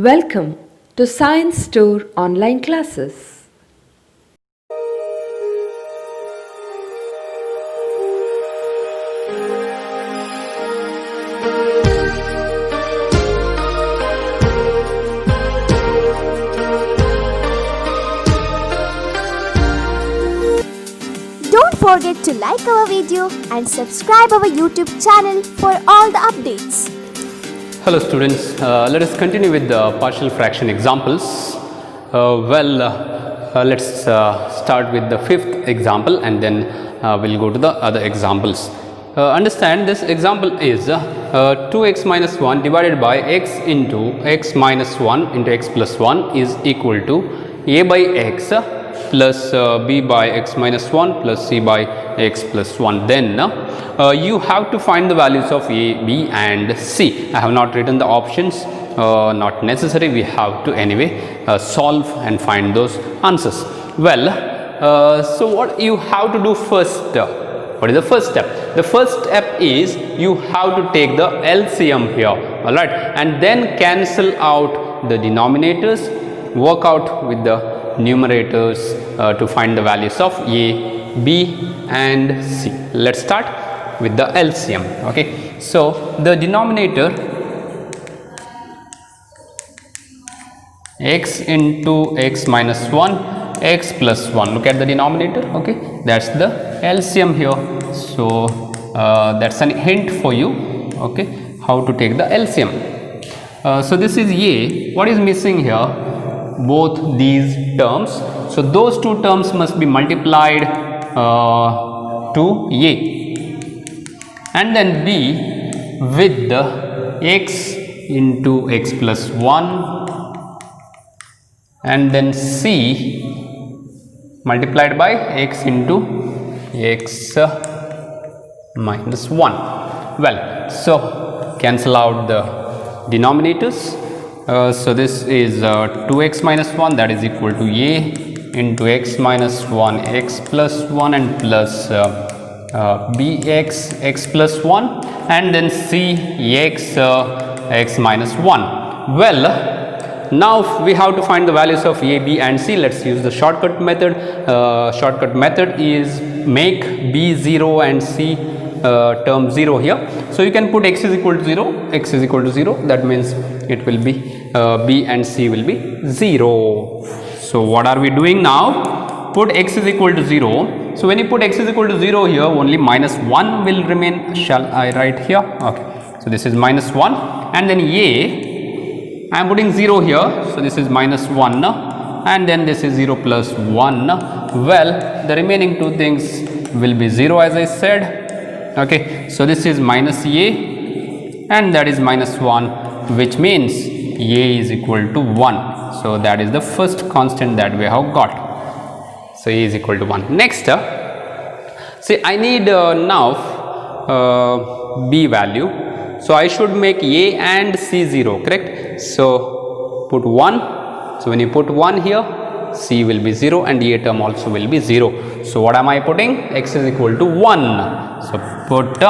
Welcome to Science Store online classes. Don't forget to like our video and subscribe our YouTube channel for all the updates. Hello students, let us continue with the partial fraction examples. Let's start with the fifth example and then we'll go to the other examples. Understand this example is 2x minus 1 divided by x into x minus 1 into x plus 1 is equal to a by x plus b by x minus 1 plus c by x plus 1. Then you have to find the values of a, b and c. I have not written the options, not necessary, we have to anyway solve and find those answers. So what you have to do first, what is the first step? The first step is you have to take the LCM here, alright, and then cancel out the denominators, work out with the numerators to find the values of a, b and c. Let's start with the LCM. Okay, so the denominator x into x minus 1 x plus 1, look at the denominator. Okay, that's the LCM here. So that's an hint for you, okay, how to take the LCM. So this is a. What is missing here? Both these terms, so those two terms must be multiplied to a, and then b with the x into x plus 1 and then c multiplied by x into x minus 1. So cancel out the denominators. So this is 2x minus 1, that is equal to a into x minus 1 x plus 1 and plus bx x plus 1 and then c x x minus 1. Now we have to find the values of a, b and c. Let's use the shortcut method. Shortcut method is make b 0 and c term 0 here. So you can put x is equal to 0, x is equal to 0, that means it will be b and c will be 0. So what are we doing now? Put x is equal to 0. So when you put x is equal to 0 here, only minus 1 will remain. Shall I write here? Okay, so this is minus 1 and then a, I am putting 0 here, so this is minus 1 and then this is 0 plus 1. The remaining two things will be 0 as I said. Okay, so this is minus a and that is minus 1, which means a is equal to 1. So that is the first constant that we have got. So a is equal to 1. Next, see, I need now b value. So I should make a and c 0, correct? So put 1. So when you put 1 here, c will be 0 and a term also will be 0. So what am I putting? X is equal to 1. So put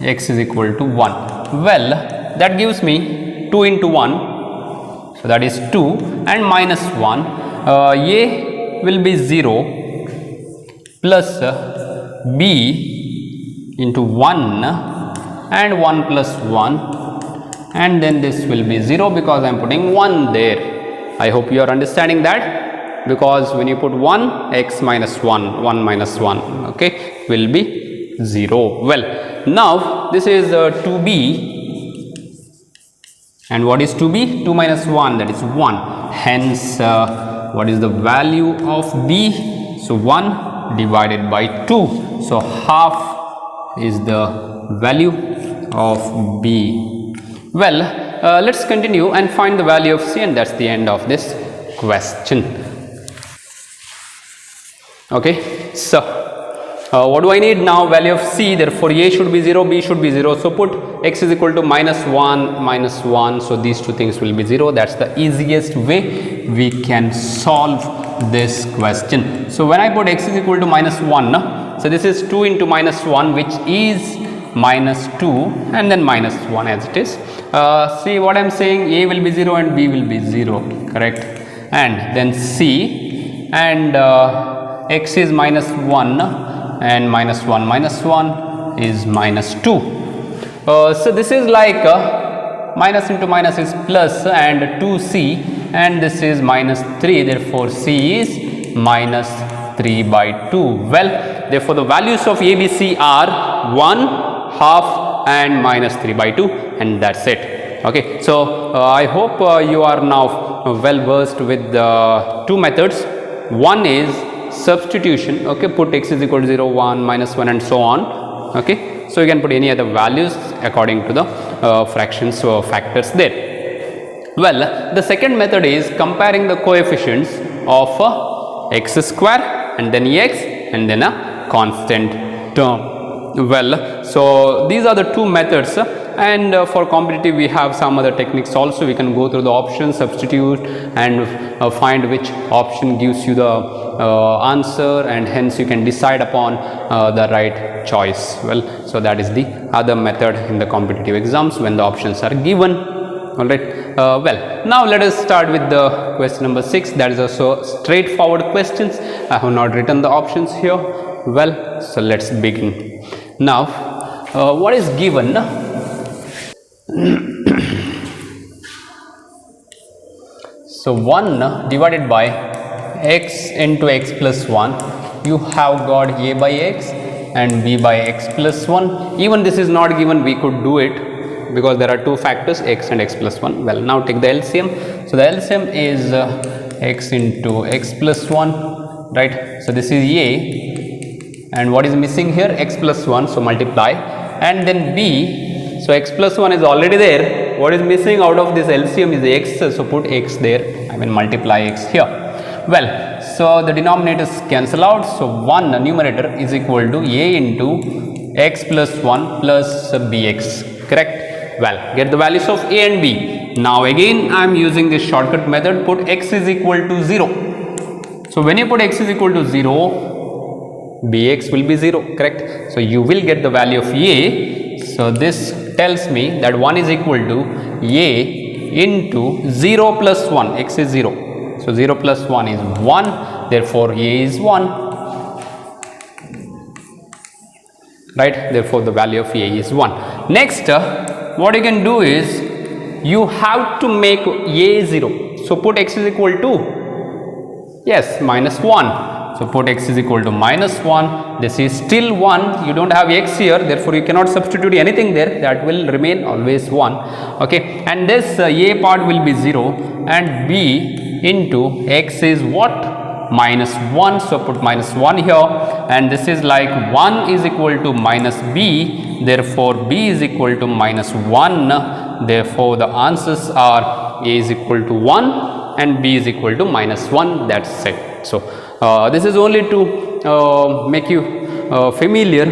x is equal to 1. That gives me 2 into 1. So that is 2 and minus 1. A will be 0 plus b into 1 and 1 plus 1 and then this will be 0 because I am putting 1 there. I hope you are understanding that, because when you put 1, x minus 1, 1 minus 1, okay, will be 0. Now this is 2b. And what is 2b? 2 minus 1, that is 1. Hence, what is the value of b? So 1 divided by 2. So half is the value of b. Let's continue and find the value of c, and that's the end of this question. Okay, so what do I need now? Value of c. Therefore a should be 0, b should be 0. So put x is equal to minus 1 minus 1. So these two things will be 0. That's the easiest way we can solve this question. So when I put x is equal to minus 1, so this is 2 into minus 1, which is minus 2 and then minus 1 as it is. See what I am saying, a will be 0 and b will be 0, correct, and then c, and x is minus 1 and minus 1 is minus 2. So this is like minus into minus is plus and 2c, and this is minus 3, therefore c is minus 3 by 2. Well, therefore the values of a, b, c are 1, half and minus 3 by 2, and that's it. Okay, so I hope you are now well versed with the two methods. One is substitution, okay, put x is equal to 0, 1, minus 1 and so on. Okay, so you can put any other values according to the fractions or factors there. Well, the second method is comparing the coefficients of x square and then x and then a constant term. Well, so these are the two methods, and for competitive we have some other techniques also. We can go through the options, substitute and find which option gives you the answer, and hence you can decide upon the right choice. Well, so that is the other method in the competitive exams when the options are given. Alright, well, now let us start with the question number 6. That is also straightforward questions. I have not written the options here. Well, so let's begin. Now, what is given? So 1 divided by x into x plus 1, you have got a by x and b by x plus 1. Even this is not given, we could do it because there are two factors, x and x plus 1. Well, now take the LCM. So the LCM is x into x plus 1, right? So this is a, and what is missing here? X plus 1, so multiply, and then b, so x plus 1 is already there. What is missing out of this LCM is x, so put x there, I mean multiply x here. Well, so the denominators cancel out, so 1 numerator is equal to a into x plus 1 plus bx, correct? Well, get the values of a and b. Now again I am using this shortcut method, put x is equal to 0. So when you put x is equal to 0, bx will be 0, correct? So you will get the value of a. So this tells me that 1 is equal to a into 0 plus 1, x is 0. So 0 plus 1 is 1, therefore a is 1, right? Therefore the value of a is 1. Next, what you can do is you have to make a 0. So put x is equal to, yes, minus 1. So put x is equal to minus 1. This is still 1. You don't have x here, therefore you cannot substitute anything there. That will remain always 1. Okay, and this a part will be 0, and b into x is what? Minus 1. So put minus 1 here, and this is like 1 is equal to minus b. Therefore b is equal to minus 1. Therefore the answers are a is equal to 1 and b is equal to minus 1. That's it. So this is only to make you familiar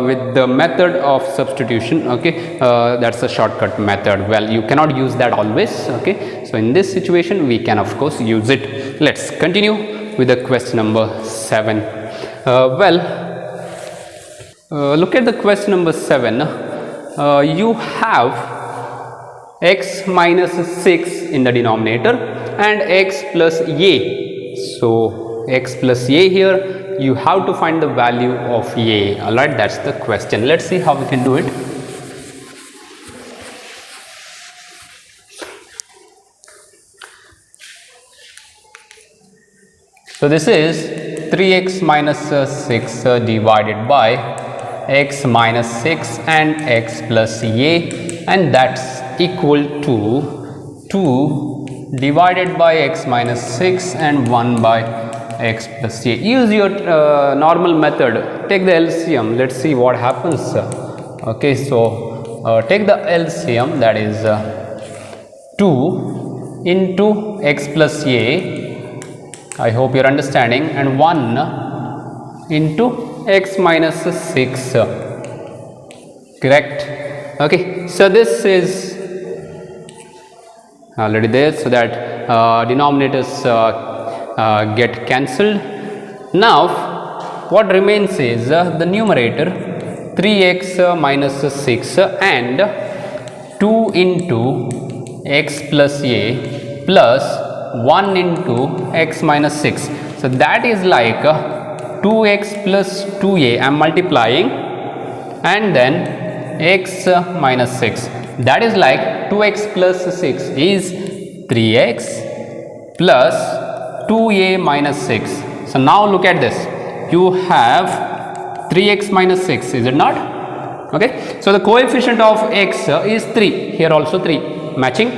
with the method of substitution. Okay, that's a shortcut method. Well, you cannot use that always. Okay, so in this situation we can of course use it. Let's continue with the question number 7. Look at the question number 7. You have x minus 6 in the denominator and x plus a. So x plus a here, you have to find the value of a. Alright, that's the question. Let's see how we can do it. So this is 3x minus 6 divided by x minus 6 and x plus a, and that's equal to 2 divided by x minus 6 and 1 by x plus a. Use your normal method, take the LCM, let's see what happens. Okay, so take the LCM, that is 2 into x plus a, I hope you're understanding, and 1 into x minus 6, correct? Okay, so this is already there, so that denominators get cancelled. Now what remains is the numerator 3x minus 6 and 2 into x plus a plus 1 into x minus 6. So that is like 2x plus 2a, I am multiplying, and then x minus 6, that is like 2x plus 6 is 3x plus 2a minus 6. So now look at this, you have 3x minus 6, is it not? Okay, so the coefficient of x is 3, here also 3, matching?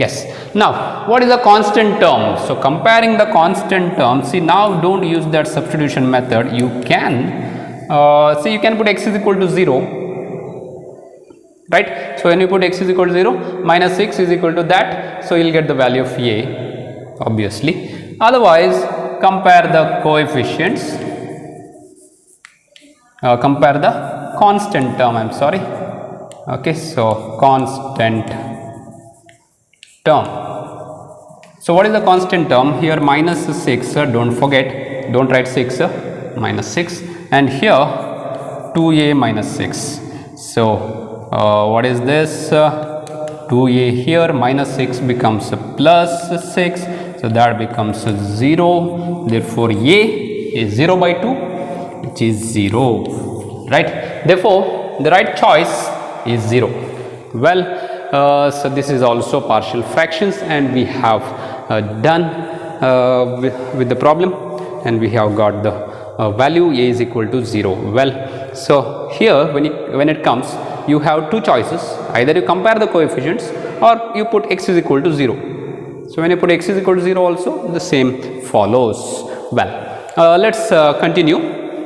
Yes. Now what is the constant term? So comparing the constant term, see, now don't use that substitution method, you can see, you can put x is equal to 0, right? So when you put x is equal to 0, minus 6 is equal to that, so you will get the value of a, obviously. Otherwise, compare the coefficients, compare the constant term, I am sorry. Okay, so constant term. So what is the constant term? Here minus 6, don't forget, don't write 6, minus 6, and here 2a minus 6. So what is this? 2a here, minus 6 becomes plus 6, so that becomes 0, therefore a is 0 by 2, which is 0, right? Therefore the right choice is 0. Well, so this is also partial fractions, and we have done with the problem, and we have got the value a is equal to 0. Well, so here when it comes, you have two choices, either you compare the coefficients or you put x is equal to 0. So when you put x is equal to 0 also, the same follows. Well, let's continue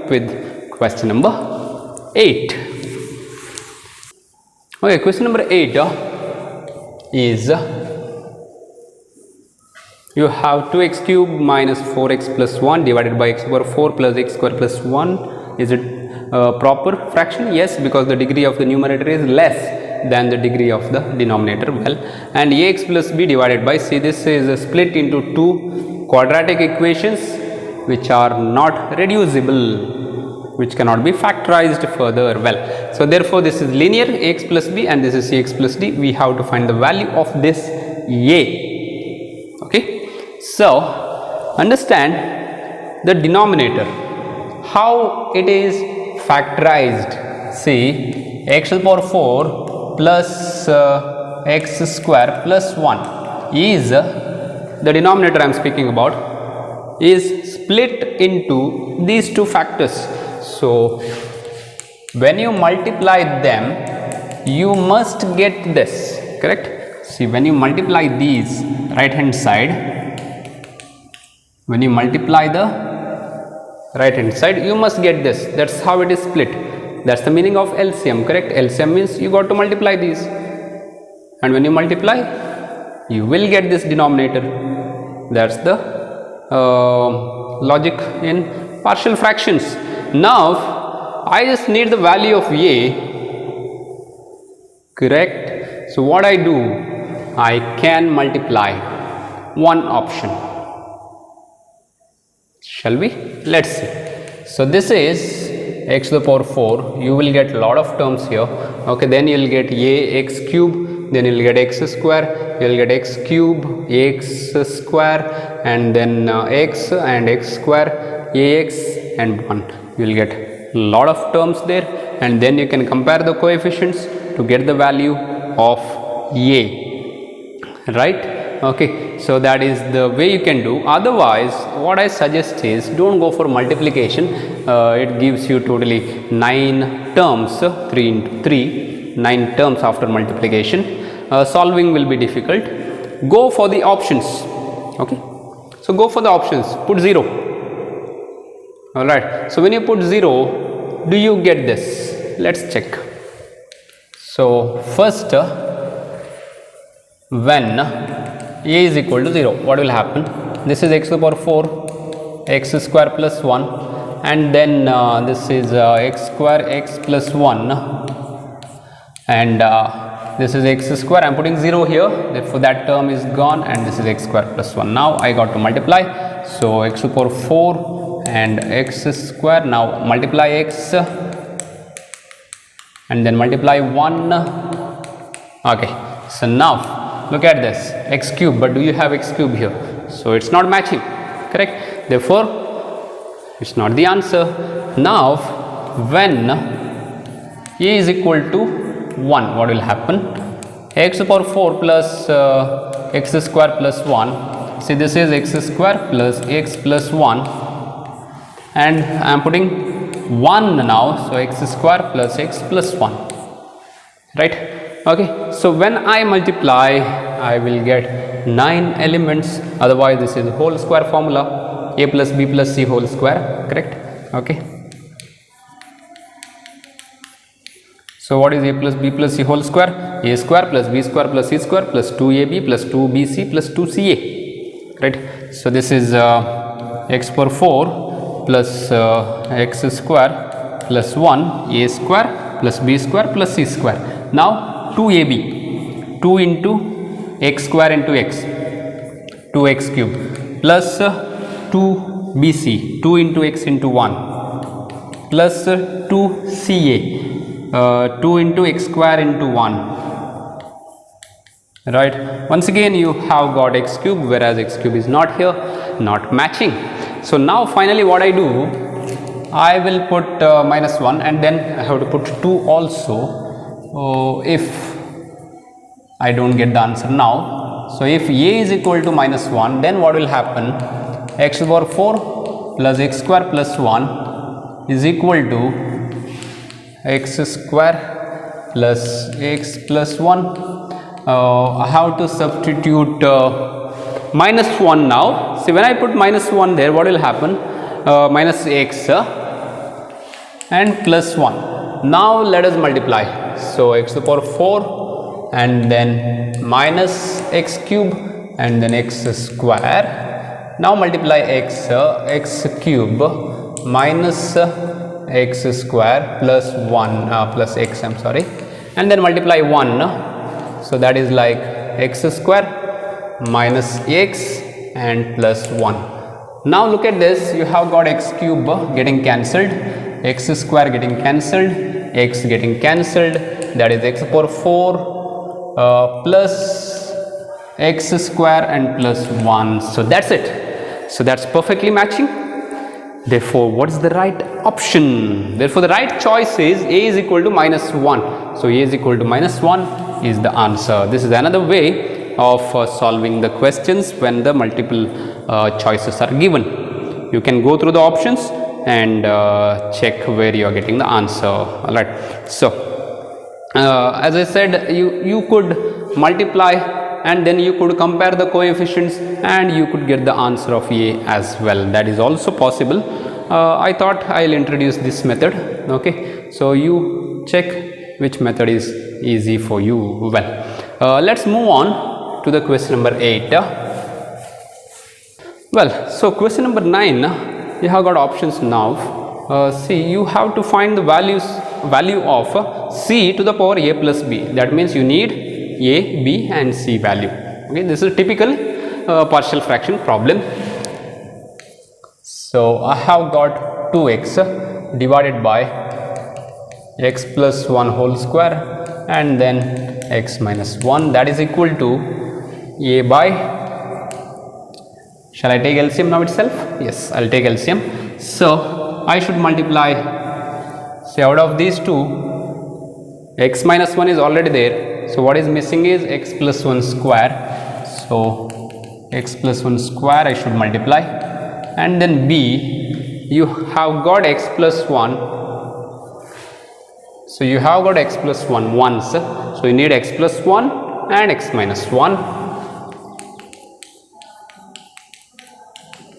with question number 8. Okay, question number 8 is, you have 2x cube minus 4x plus 1 divided by x power 4 plus x square plus 1. Is it proper fraction? Yes, because the degree of the numerator is less than the degree of the denominator. Well, and ax plus b divided by, see, this is split into two quadratic equations which are not reducible, which cannot be factorized further. Well, so therefore this is linear, ax plus b, and this is cx plus d. We have to find the value of this a. Okay, so understand the denominator, how it is factorized. See, x to the power 4 plus x square plus 1 is the denominator I am speaking about, is split into these two factors. So when you multiply them, you must get this, correct? See, when you multiply these right hand side, when you multiply the right hand side, you must get this. That's how it is split. That's the meaning of LCM, correct? LCM means you got to multiply these, and when you multiply, you will get this denominator. That's the logic in partial fractions. Now I just need the value of a, correct? So what I do, I can multiply one option. Shall we? Let's see. So this is x to the power 4, you will get a lot of terms here. Okay, then you will get ax cube, then you will get x square, you will get x cube, ax square, and then x and x square, ax and 1. You will get a lot of terms there, and then you can compare the coefficients to get the value of a, right? Okay, so that is the way you can do. Otherwise, what I suggest is, don't go for multiplication. It gives you totally 9 terms, 3 into 3, 9 terms after multiplication. Solving will be difficult. Go for the options. Okay, so go for the options, put 0. Alright, so when you put 0, do you get this? Let's check. So first, when a is equal to 0, what will happen? This is x to the power 4, x square plus 1, and then this is x square x plus 1, and this is x square. I am putting 0 here, therefore that term is gone, and this is x square plus 1. Now I got to multiply, so x to the power 4 and x square. Now multiply x and then multiply 1. Okay, So now look at this, x cube, but do you have x cube here? So it's not matching, correct? Therefore it's not the answer. Now when a is equal to 1, what will happen? X power 4 plus x square plus 1. See, this is x square plus x plus 1, and I am putting 1 now, so x square plus x plus 1, right? Okay, so when I multiply, I will get 9 elements. Otherwise this is whole square formula, a plus b plus c whole square, correct? Okay, so what is a plus b plus c whole square? A square plus b square plus c square plus 2ab plus 2bc plus 2ca, right? So this is x power 4 plus x square plus 1 a square plus b square plus c square. Now 2ab, 2 into x square into x, 2x cube, plus 2bc, 2 into x into 1, plus 2ca, 2 into x square into 1, right? Once again you have got x cube, whereas x cube is not here, not matching. So now finally what I do, I will put minus 1, and then I have to put 2 also. If I don't get the answer now. So if a is equal to minus 1, then what will happen? X power 4 plus x square plus 1 is equal to x square plus x plus 1. I have to substitute minus 1 now. See, when I put minus 1 there, what will happen? Minus x and plus 1. Now let us multiply. So x to the power 4 and then minus x cube and then x square. Now multiply x cube minus x square plus 1 plus x, I'm sorry, and then multiply 1. So that is like x square minus x and plus 1. Now look at this, you have got x cube getting cancelled, x square getting cancelled, x getting cancelled, that is x power 4 plus x square and plus 1. So that's it. So that's perfectly matching. Therefore what is the right option? Therefore the right choice is a is equal to minus 1. So a is equal to minus 1 is the answer. This is another way of solving the questions when the multiple choices are given. You can go through the options and check where you are getting the answer. Alright, so as I said, you could multiply and then you could compare the coefficients and you could get the answer of a as well. That is also possible. I thought I will introduce this method. Okay, so you check which method is easy for you. Well, let's move on to the question number 8. Well, so question number 9, you have got options now. See, you have to find the value of c to the power a plus b. That means you need a, b and c value. Okay, this is typical partial fraction problem. So I have got 2x divided by x plus 1 whole square and then x minus 1, that is equal to a by, shall I take LCM now itself? Yes, I will take LCM. So I should multiply, say out of these two, x minus 1 is already there. So what is missing is x plus 1 square. So x plus 1 square I should multiply, and then b, you have got x plus 1. So you have got x plus 1 once. So you need x plus 1 and x minus 1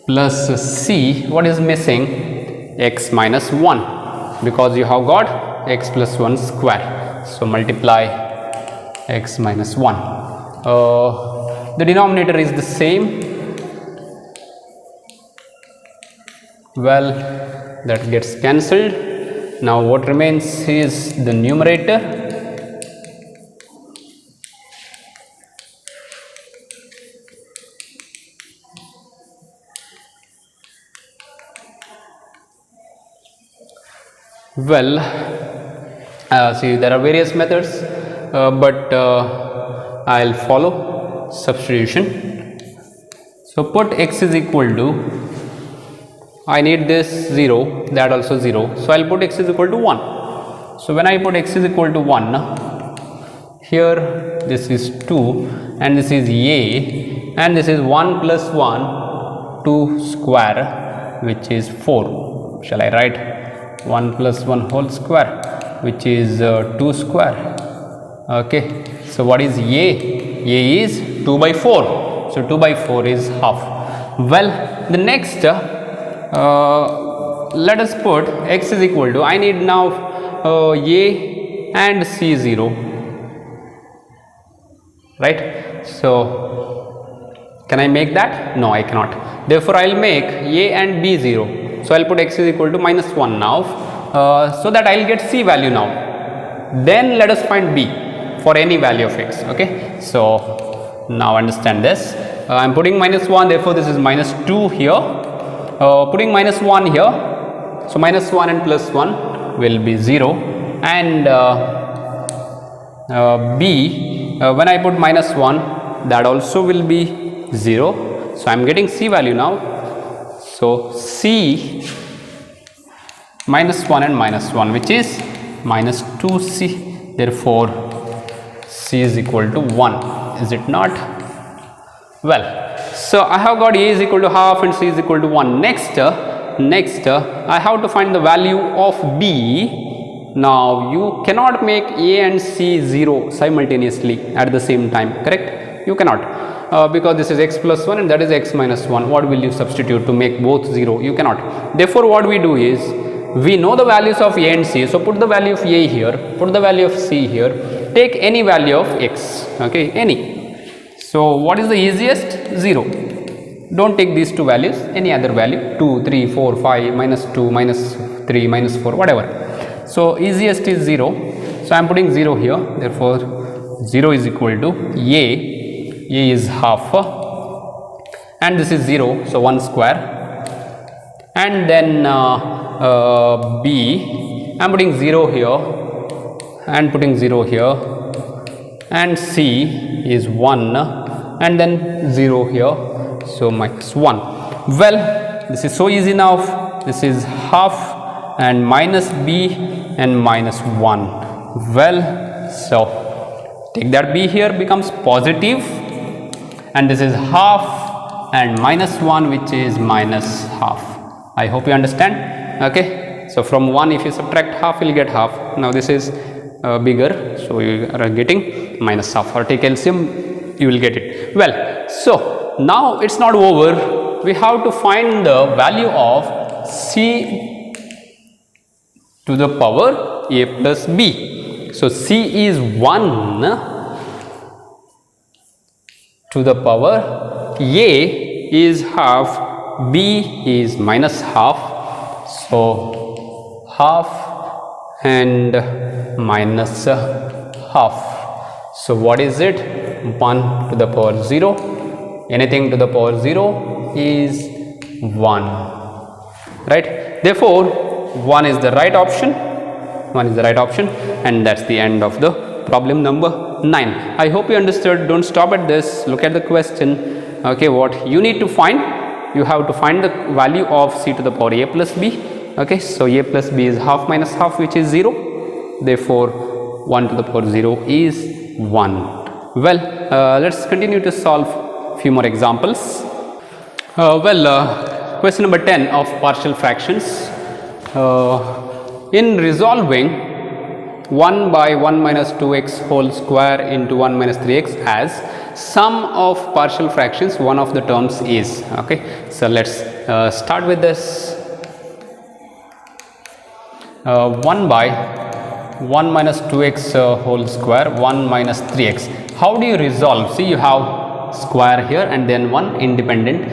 plus c. What is missing? X minus 1, because you have got x plus 1 square. So multiply x minus 1. The denominator is the same. Well, that gets cancelled. Now what remains is the numerator. Well, see, there are various methods, but I'll follow substitution. So put x is equal to, I need this 0, that also 0. So I'll put x is equal to 1. So when I put x is equal to 1, here this is 2 and this is a, and this is 1 plus 1, 2 square, which is 4. Shall I write 1 plus 1 whole square, which is 2 square. Okay, so what is a? A is 2 by 4. So 2 by 4 is half. Well, the next let us put x is equal to, I need now a and c 0, right? So can I make that? No, I cannot. Therefore I'll make a and b 0. So I'll put x is equal to minus 1 now, so that I'll get c value now. Then let us find b for any value of x. Okay, so now understand this. I'm putting minus 1, therefore this is minus 2 here. Putting minus 1 here, so minus 1 and plus 1 will be 0, and b, when I put minus 1, that also will be 0. So I am getting c value now. So c minus 1 and minus 1, which is minus 2c. Therefore c is equal to 1, is it not? Well, so I have got a is equal to half and c is equal to 1. Next I have to find the value of b. Now you cannot make a and c 0 simultaneously at the same time, correct? You cannot, because this is x plus 1 and that is x minus 1. What will you substitute to make both 0? You cannot. Therefore what we do is, we know the values of a and c, so put the value of a here, put the value of c here, take any value of x, okay, any. So what is the easiest? 0. Don't take these two values, any other value, 2, 3, 4, 5, minus 2, minus 3, minus 4, whatever. So easiest is 0. So I am putting 0 here, therefore 0 is equal to a is half, and this is 0, so 1 square, and then b, I am putting 0 here, and putting 0 here, and c is 1, and then 0 here, so minus 1. Well, this is so easy now. This is half and minus b and minus 1. Well, so take that b here, becomes positive, and this is half and minus 1, which is minus half. I hope you understand. Okay, so from 1 if you subtract half, you will get half. Now this is bigger, so you are getting minus half, or take LCM, you will get it. Well, so now it's not over. We have to find the value of c to the power a plus b. So c is 1 to the power, a is half, b is minus half, so half and minus half. So what is it? 1 to the power 0. Anything to the power 0 is 1, right? Therefore 1 is the right option. 1 is the right option, and that's the end of the problem number 9. I hope you understood. Don't stop at this. Look at the question. Okay, what you need to find? You have to find the value of c to the power a plus b. Okay, so a plus b is half minus half, which is 0. Therefore 1 to the power 0 is 1. Well, let's continue to solve few more examples. Question number 10 of partial fractions. In resolving 1 by 1 minus 2x whole square into 1 minus 3x as sum of partial fractions, one of the terms is. Okay, so let's start with this. 1 by 1 minus 2x whole square, 1 minus 3x. How do you resolve? See, you have square here and then one independent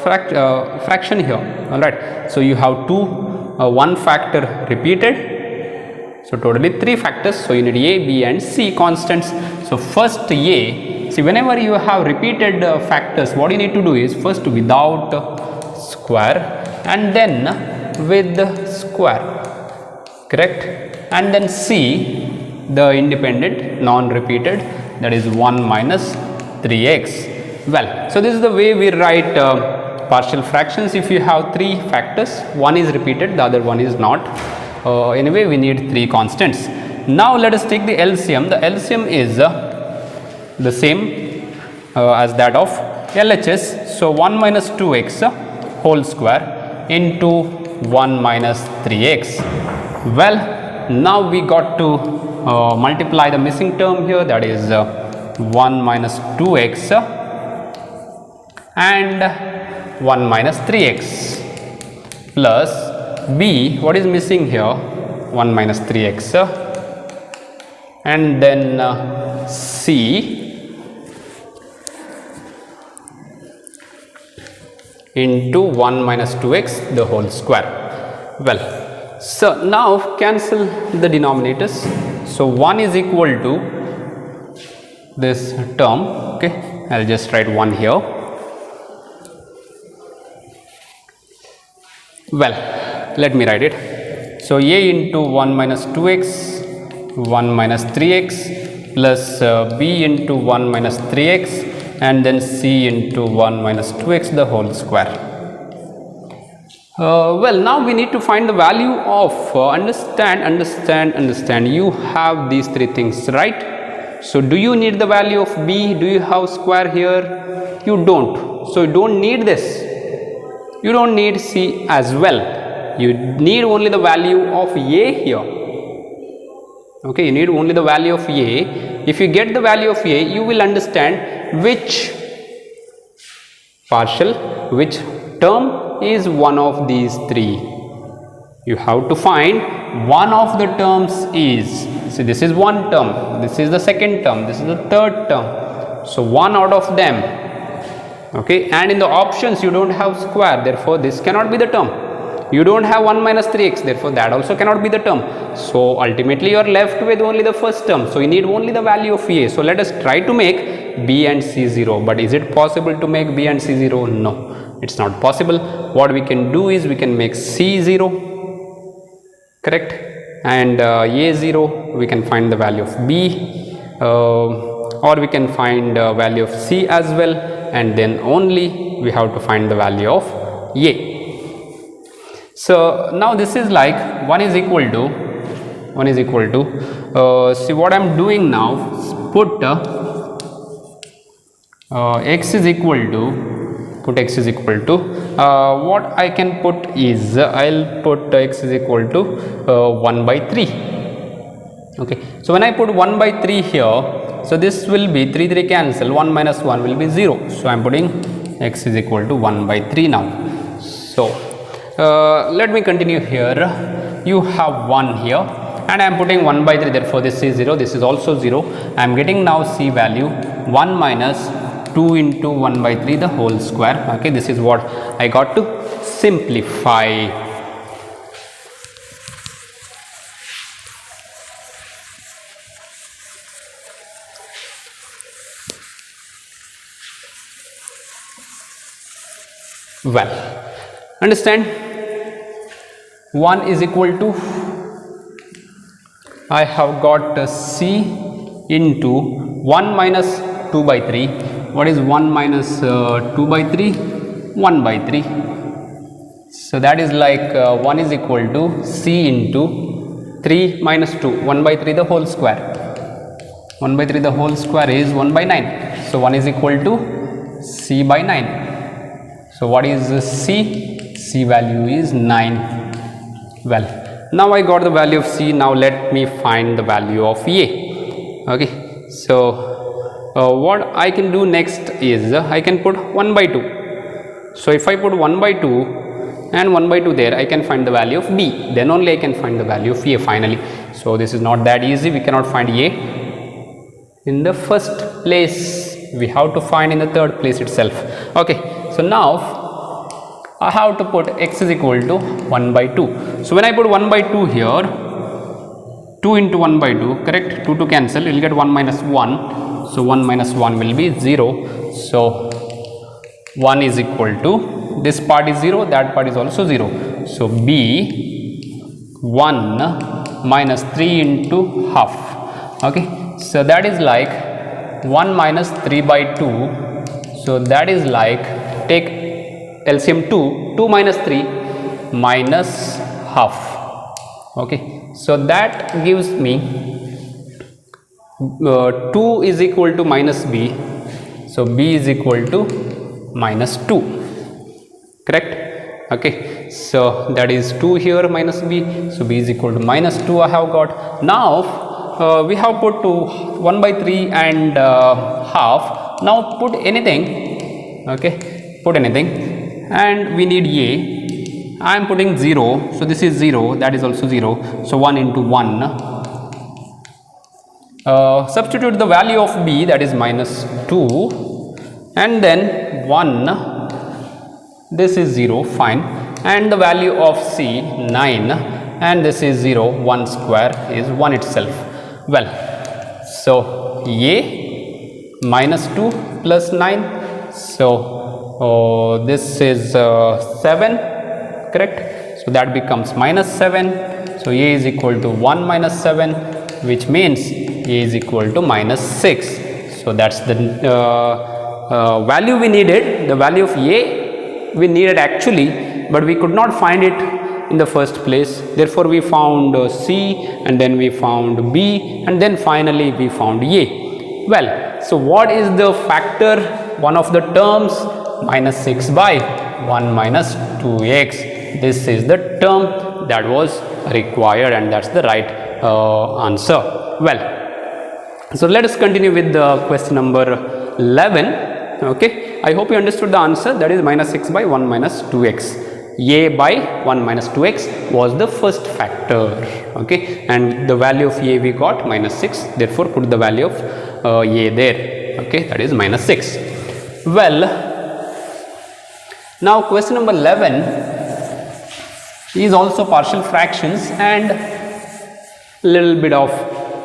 fraction here. All right, so you have one factor repeated, so totally 3 factors. So you need a, b and c constants. So first a, see, whenever you have repeated factors, what you need to do is first without square and then with square, correct? And then c, the independent non-repeated, that is 1 minus 3x. Well, so this is the way we write partial fractions. If you have 3 factors, one is repeated, the other one is not. Anyway, we need 3 constants. Now let us take the LCM. The LCM is the same as that of LHS. So 1 minus 2x whole square into 1 minus 3x. Well, now we got to multiply the missing term here, that is 1 minus 2x and 1 minus 3x plus b, what is missing here, 1 minus 3x and then c into 1 minus 2x the whole square. Well, so now cancel the denominators. So 1 is equal to this term, okay, I'll just write 1 here. Well, let me write it. So a into 1 minus 2x 1 minus 3x plus b into 1 minus 3x and then c into 1 minus 2x the whole square. Well, now we need to find the value of understand. You have these 3 things, right? So do you need the value of b? Do you have square here? You don't. So you don't need this. You don't need c as well. You need only the value of a here. Okay, you need only the value of a. If you get the value of a, you will understand which partial, which term is one of these 3. You have to find one of the terms is, see, this is one term, this is the second term, this is the third term. So one out of them, okay, and in the options you don't have square, therefore this cannot be the term. You don't have 1 minus 3x, therefore that also cannot be the term. So ultimately you are left with only the first term. So you need only the value of a. So let us try to make b and c 0. But is it possible to make b and c 0? No, it's not possible. What we can do is we can make c 0, correct, and a 0, we can find the value of b, or we can find value of c as well, and then only we have to find the value of a. So now this is like 1 is equal to see what I am doing now, put x is equal to what I can put is I'll put x is equal to 1 by 3. Okay, so when I put 1 by 3 here, so this will be 3 cancel, 1 minus 1 will be 0. So I am putting x is equal to 1 by 3 now. So let me continue here. You have 1 here and I am putting 1 by 3, therefore this is 0, this is also 0. I am getting now c value 1 minus 2 into 1 by 3 the whole square. Okay, this is what I got to simplify. Well, understand, 1 is equal to, I have got c into 1 minus 2 by 3. What is 1 minus 2 by 3? 1 by 3. So that is like 1 is equal to c into 3 minus 2, 1 by 3 the whole square. 1 by 3 the whole square is 1 by 9. So 1 is equal to c by 9. So what is c? C value is 9. Well, now I got the value of c. Now let me find the value of a. Okay, so what I can do next is I can put 1 by 2. So if I put 1 by 2 and 1 by 2 there, I can find the value of b. Then only I can find the value of a finally. So this is not that easy. We cannot find a in the first place. We have to find in the third place itself. Okay, so now I have to put x is equal to 1 by 2. So when I put 1 by 2 here, 2 into 1 by 2, correct, 2 to cancel, you will get 1 minus 1. So 1 minus 1 will be 0. So 1 is equal to, this part is 0, that part is also 0. So b 1 minus 3 into half. Okay, so that is like 1 minus 3 by 2. So that is like, take LCM 2 minus 3 minus half. Okay, so that gives me 2 is equal to minus b. So b is equal to minus 2. Correct? Okay, so that is 2 here minus b. So b is equal to minus 2 I have got. Now we have put to 1 by 3 and half. Now put anything. Okay, put anything, and we need a. I am putting 0, so this is 0, that is also 0. So 1 into 1. Substitute the value of b, that is minus 2, and then 1. This is 0, fine, and the value of c 9, and this is 0. 1 square is 1 itself. Well, so a minus 2 plus 9, so this is 7, correct? So that becomes minus 7. So a is equal to 1 minus 7, which means a is equal to minus 6. So that's the value we needed. The value of a we needed actually, but we could not find it in the first place. Therefore we found c, and then we found b, and then finally we found a. Well, so what is the factor, one of the terms? Minus 6 by 1 minus 2x. This is the term that was required, and that's the right answer. Well, so let us continue with the question number 11. Okay, I hope you understood the answer. That is minus 6 by 1 minus 2x. a by 1 minus 2x was the first factor. Okay, and the value of a we got minus 6. Therefore put the value of a there. Okay, that is minus 6. Well, now question number 11 is also partial fractions and little bit of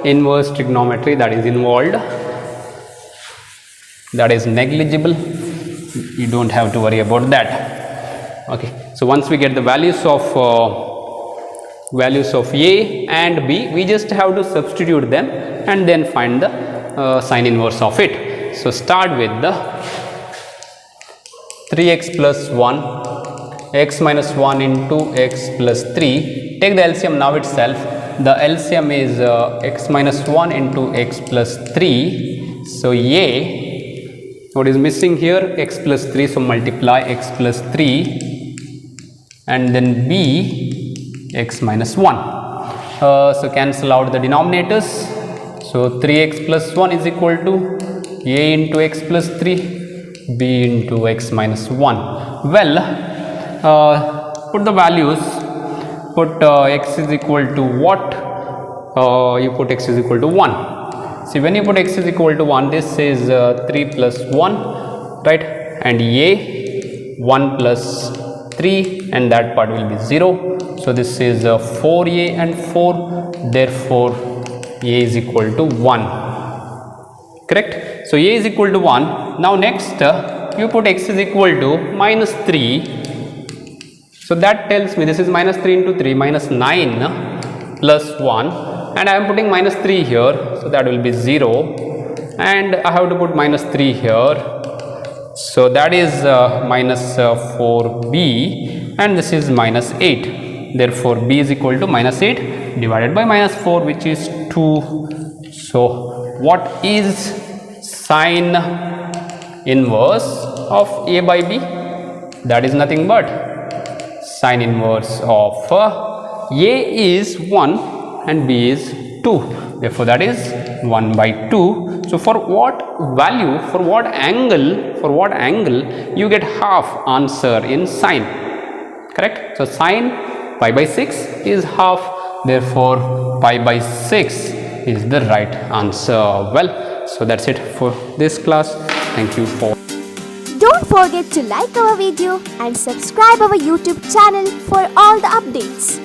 inverse trigonometry that is involved. That is negligible. You don't have to worry about that. Okay, so once we get the values of a and b, we just have to substitute them and then find the sine inverse of it. So start with the 3x plus 1, x minus 1 into x plus 3. Take the LCM now itself. The LCM is x minus 1 into x plus 3. So a, what is missing here? X plus 3. So multiply x plus 3, and then b, x minus 1. So cancel out the denominators. So 3x plus 1 is equal to a into x plus 3, b into x minus 1. Well, put the values. Put x is equal to what? You put x is equal to 1. See, when you put x is equal to 1, this is 3 plus 1, right? And a 1 plus 3, and that part will be 0. So this is 4a and 4. Therefore a is equal to 1. Correct? So a is equal to 1. Now next you put x is equal to minus 3. So that tells me this is minus 3 into 3, minus 9 plus 1, and I am putting minus 3 here, so that will be 0, and I have to put minus 3 here, so that is minus 4b, and this is minus 8. Therefore b is equal to minus 8 divided by minus 4, which is 2. So what is sine inverse of a by b? That is nothing but sine inverse of a is 1 and b is 2. Therefore that is 1 by 2. So for what value, for what angle you get half answer in sine. Correct? So sine pi by 6 is half. Therefore pi by 6 is the right answer. Well, so that's it for this class. Thank you for. Don't forget to like our video and subscribe our YouTube channel for all the updates.